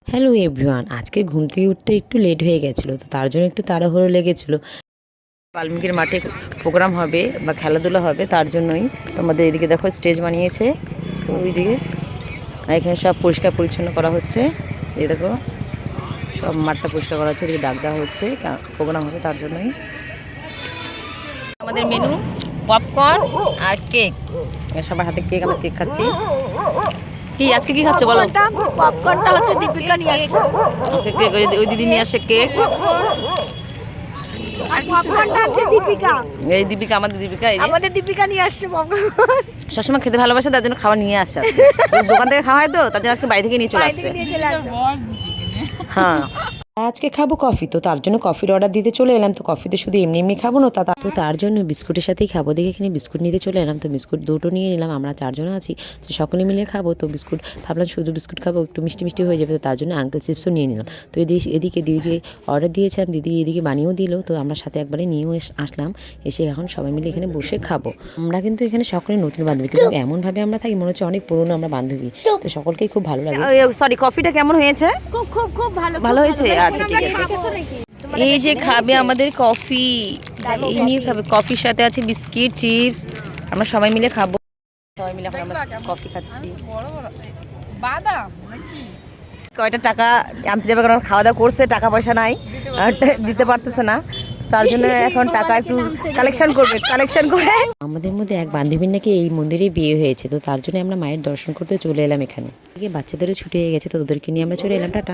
Hello everyone, আজকে ঘুম থেকে উঠতে একটু লেট হয়ে গেছিলো, তো তার জন্য একটু তাড়াহুড়ো লেগেছিলো। বাল্মীকির মাঠে প্রোগ্রাম হবে বা খেলাধুলা হবে, তার জন্যই তোমাদের এদিকে দেখো স্টেজ বানিয়েছে। তো ওইদিকে এখানে সব পরিষ্কার পরিচ্ছন্ন করা হচ্ছে। এই দেখো সব মাঠটা পরিষ্কার করা হচ্ছে, এদিকে দাগ দেওয়া হচ্ছে, প্রোগ্রাম হবে তার জন্যই। আমাদের মেনু পপকর্ন আর কেক, সবার হাতে কেক, আমরা কেক খাচ্ছি। কি আজকে কি খাচ্ছ বলো? পপকর্নটা হচ্ছে দীপিকা নিয়ে আসছে। কেক ওই দিদি নিয়ে আসে কেক। আর পপকর্নটা হচ্ছে দীপিকা। এই দীপিকা, আমাদের দীপিকা, এই যে আমাদের দীপিকা নিয়ে আসছে পপকর্ন। সবসময় খেতে ভালোবাসে, তার জন্য খাবার নিয়ে আসছে। বেশ দোকান থেকে খাওয়া হয় তো, তার জন্য আজকে বাড়ি থেকে নিয়ে চলে আসছে। হ্যাঁ, আজকে খাবো কফি, তো তার জন্য কফির অর্ডার দিতে চলে এলাম। তো কফিতে শুধু এমনি এমনি খাবো না, তো তার জন্য বিস্কুটের সাথেই খাবো। দেখে এখানে বিস্কুট নিতে চলে এলাম। তো বিস্কুট দুটো নিয়ে নিলাম, আমরা চারজন আছি, তো সকলে মিলে খাবো। তো বিস্কুট ভাবলাম শুধু বিস্কুট খাবো, একটু মিষ্টি মিষ্টি হয়ে যাবে, তো তার জন্য আঙ্কেল চিপসও নিয়ে নিলাম। তো এদিকে দিদিকে অর্ডার দিয়েছিলাম, দিদি এদিকে বানিয়েও দিল, তো আমরা সাথে একবারে নিয়েও আসলাম। এসে এখন সবাই মিলে এখানে বসে খাবো। আমরা কিন্তু এখানে সকলে নতুন বান্ধবী, কিন্তু এমনভাবে আমরা থাকি মনে হচ্ছে অনেক পুরনো আমরা বান্ধবী। তো সকলকেই খুব ভালো লাগে। সরি, কফিটা কেমন হয়েছে? খুব খুব খুব ভালো, ভালো হয়েছে। আচ্ছা ঠিক আছে। এই যে খাবে আমাদের কফি, এই নিয়ে খাবে, কফির সাথে আছে বিস্কিট, চিপস, আমরা সবাই মিলে খাবো। সবাই মিলে এখন আমরা কফি খাচ্ছি। বাদাম নাকি কয়টা টাকা আনতে যাবে, কারণ খাওয়া দাওয়া করছে, টাকা পয়সা নাই, দিতে পারতেছে না, তার জন্য এখন টাকা একটু কালেকশন করে। আমাদের মধ্যে এক বান্ধবীর নাকি এই মন্দিরে বিয়ে হয়েছে, তো তার জন্য আমরা মায়ের দর্শন করতে চলে এলাম এখানে। বাচ্চাদেরও ছুটি হয়ে গেছে, তো ওদেরকে নিয়ে আমরা চলে এলাম। টাটা।